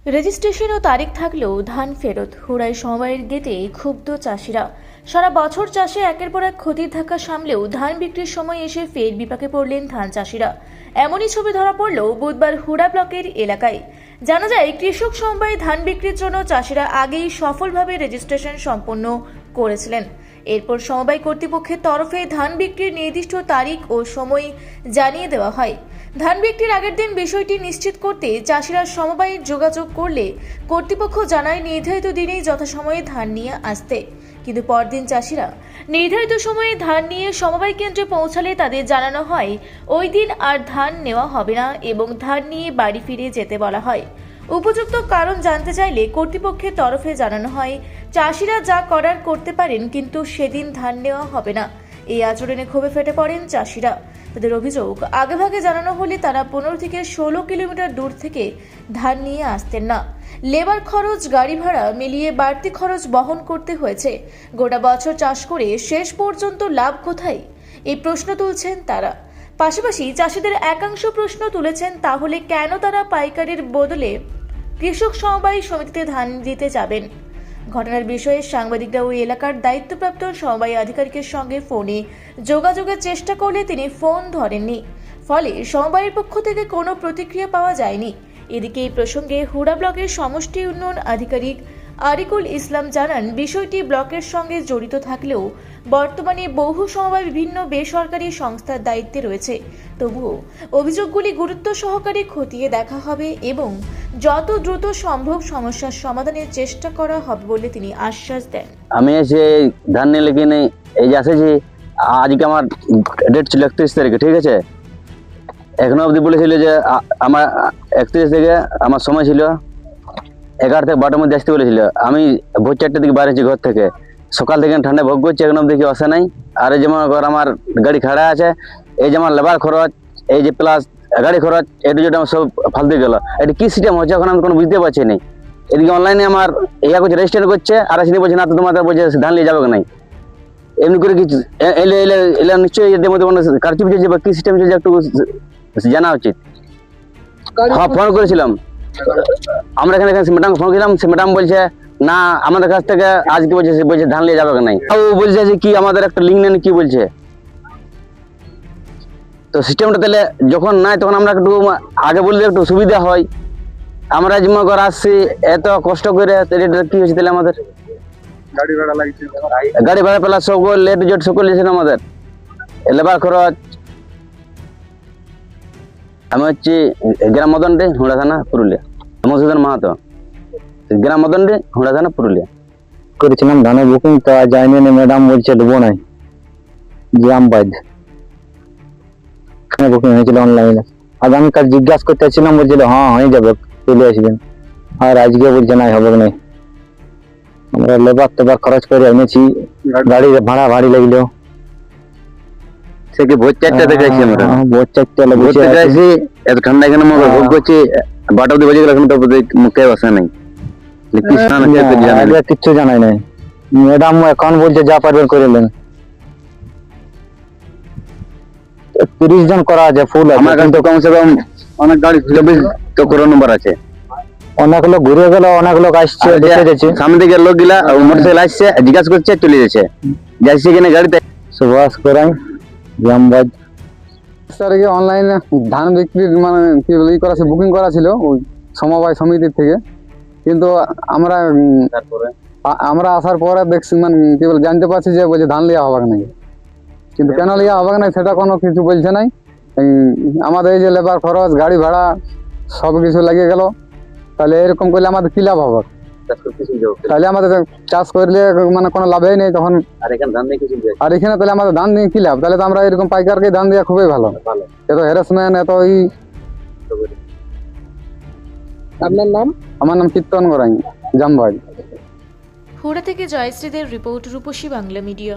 Registration ও তারিখ থাকলেও ধান ফেরত হুড়াই সমবায়ের গেটে ক্ষুব্ধ চাষিরা। সারা বছর চাষে একের পর এক ক্ষতির ধাক্কা সামলেও ধান বিক্রির সময় এসে ফের বিপাকে পড়লেন ধান চাষিরা। এমনই ছবি ধরা পড়ল বুধবার হুড়া ব্লকের এলাকায়। জানা যায়, কৃষক সমবায় ধান বিক্রির জন্য চাষিরা আগেই সফলভাবে রেজিস্ট্রেশন সম্পন্ন করেছিলেন। এরপর সমবায় কর্তৃপক্ষের তরফে ধান বিক্রির নির্দিষ্ট তারিখ ও সময় জানিয়ে দেওয়া হয়। ধান বিক্রির আগের দিন বিষয়টি নিশ্চিত করতে চাষিরা সমবায়ে যোগাযোগ করলে কর্তৃপক্ষ জানায় নির্ধারিত দিনেই যথাসময়ে ধান নিয়ে আসতে। কিন্তু পরদিন চাষিরা নির্ধারিত সময়ে ধান নিয়ে সমবায় কেন্দ্রে পৌঁছালে তাদের জানানো হয় ওই দিন আর ধান নেওয়া হবে না এবং ধান নিয়ে বাড়ি ফিরে যেতে বলা হয়। উপযুক্ত কারণ জানতে চাইলে কর্তৃপক্ষের তরফে জানানো হয় চাষিরা যা করার করতে পারেন, কিন্তু সেদিন ধান নেওয়া হবে না। এই আচরণে ক্ষোভে ফেটে পড়েন চাষিরা। তাদের অভিযোগ, আগেভাগে জানানো হলে তারা 15 থেকে 16 কিলোমিটার দূর থেকে ধান নিয়ে আসতেন না। লেবার খরচ, গাড়ি ভাড়া মিলিয়ে বাড়তি খরচ বহন করতে হয়েছে। গোটা বছর চাষ করে শেষ পর্যন্ত লাভ কোথায়, এই প্রশ্ন তুলছেন তারা। পাশাপাশি চাষিদের একাংশ প্রশ্ন তুলেছেন, তাহলে কেন তারা পাইকারির বদলে কৃষক সমবায় সমিতিতে ধান দিতে যাবেন। ঘটনার বিষয়ে সাংবাদিকরা ওই এলাকার দায়িত্বপ্রাপ্ত সমবায় আধিকারিকের সঙ্গে ফোনে যোগাযোগের চেষ্টা করলে তিনি ফোন ধরেননি, ফলে সমবায়ের পক্ষ থেকে কোনো প্রতিক্রিয়া পাওয়া যায়নি। এদিকে এই প্রসঙ্গে হুড়া ব্লকের সমষ্টি উন্নয়ন আধিকারিক আরিকুল ইসলাম জানান, বিষয়টি ব্লকের সঙ্গে জড়িত থাকলেও বর্তমানে বহু সমবায় বিভিন্ন বেসরকারি সংস্থার দায়িত্বে রয়েছে। তবুও অভিযোগগুলি গুরুত্ব সহকারে খতিয়ে দেখা হবে এবং যত দ্রুত সম্ভব সমস্যার সমাধানের চেষ্টা করা হবে বলে তিনি আশ্বাস দেন। আমি এসে ধান নিয়ে লেগে নেই, এই যে আসেছি, আজকে আমার ডেট ছিল 31 তারিখে, ঠিক আছে। এখনো অবধি বলেছিল যে আমার 31 থেকে আমার সময় ছিল 11 থেকে 12টার মধ্যে আসতে বলেছিল। আমি ভোর 4টার দিকে বাইরেছি ঘর থেকে, সকাল থেকে ঠান্ডা ভোগ করছি, এখনো অবধি কেউ আসে নাই। আর এই যেমন আমার গাড়ি খাড়া আছে, এই যে আমার লেবার খরচ, এই যে প্লাস গাড়ি খরচ, এটা যেটা আমার সব ফালতু গেল। এটা কি সিস্টেম হচ্ছে এখন আমি কোনো বুঝতে পারছি না। এদিকে অনলাইনে আমার ইয়া করছে, রেজিস্ট্রেশন করছে, আর আসলে বলছে না তো তোমাদের বলছে ধান নিয়ে যাবে নাই। এমনি করে কিছু এলে এলে এলে নিশ্চয়ই এদের মধ্যে কোনো কারচুপি চলছে বা কি সিস্টেম চলছে একটু জানা উচিত। হ্যাঁ, ফোন করেছিলাম আমরা এখানে ম্যাডাম ফোন করেছিলাম, সে ম্যাডাম বলছে না আমাদের কাছ থেকে আজকে বলছে ধান নিয়ে যাবে নাই। ও বলছে যে কি আমাদের একটা লিঙ্ক নেন, কি বলছে। তো সিস্টেমটা তাহলে যখন নাই তখন আমরা একটু আগে বললে একটু সুবিধা হয়। আমরা যেমন করে আসছি এত কষ্ট করে, কি হয়েছে তাহলে আমাদের গাড়ি ভাড়া লাগছে, গাড়ি ভাড়া পেলা সকল লেট জেট সকল দিয়েছেন আমাদের, লেবার খরচ। আমি হচ্ছি গ্রাম মদনডি, হুড়া থানা, পুরুলিয়া। মধুসূদন মাহাতো, গ্রাম মদনডি, হুড়া থানা, পুরুলিয়া। করেছিলাম ধানের বুকিং, তা যায়নি, ম্যাডাম বলছে দেবো নাই, জামবাদ বুকিং হয়েছিল অনলাইনে। আগামীকাল জিজ্ঞাসা করতে ছিলাম, বলছিল হ্যাঁ হয়ে যাবে, চলে আসবেন। আর আজকে বলছে নাই, হবে না। আমরা লেবার টেবার খরচ করে এনেছি, গাড়ি ভাড়া ভাড়ি লাগলো। সে কি ভোর 4টা থেকে আসছি আমরা, ভোর 4টা ভোর থেকে আসি, এত ঠান্ডা এখানে ভোগ করছি, 12টা অবধি বেজে গেল, এখন তো মুখে বসে নাই। কিচ্ছু জানাই নাই। ম্যাডাম এখন বলছে যা পারবেন করে নেন। 30 জন করা আছে, ফুল আছে। আমার কাছে তো কমসে কম অনেক গাড়ি 24 তো করো নম্বর আছে। অনেক লোক ঘুরে গেল, অনেক লোক আসছে, দেখে যাচ্ছে। সামনে থেকে লোক গিলা মোটরসাইকেল আসছে, জিজ্ঞাসা করছে, চলে যাচ্ছে, যাচ্ছে কিনা গাড়িতে। সুভাষ করাই, জামবাদ। তারিখে অনলাইনে ধান বিক্রির মানে কি বলে করা ছিল, বুকিং করা ছিল ওই সমবায় সমিতির থেকে। কিন্তু আমরা আসার পরে দেখছি মানে কি বলে জানতে পারছি যে বলছে ধান লিয়া হবে না। কিন্তু কেন লিয়া হবে না সেটা কোনো কিছু বলছে নাই। আমাদের এই যে লেবার খরচ, গাড়ি ভাড়া সব কিছু লাগিয়ে গেল। তাহলে এরকম করলে আমাদের কি লাভ হবে? তাহলে আমাদের চাষ করলে মানে কোনো লাভই নেই তখন। আর এখানে তাহলে আমাদের ধান দিয়ে কি লাভ? তাহলে তো আমরা এরকম পাইকারকে ধান দেওয়া খুবই ভালো। এত হ্যারাসমেন্ট, এত ই। আপনার নাম? আমার নাম কীর্তন গড়াই, জামবাদ। হুড়া থেকে জয়শ্রীদের রিপোর্ট, রূপসী বাংলা মিডিয়া।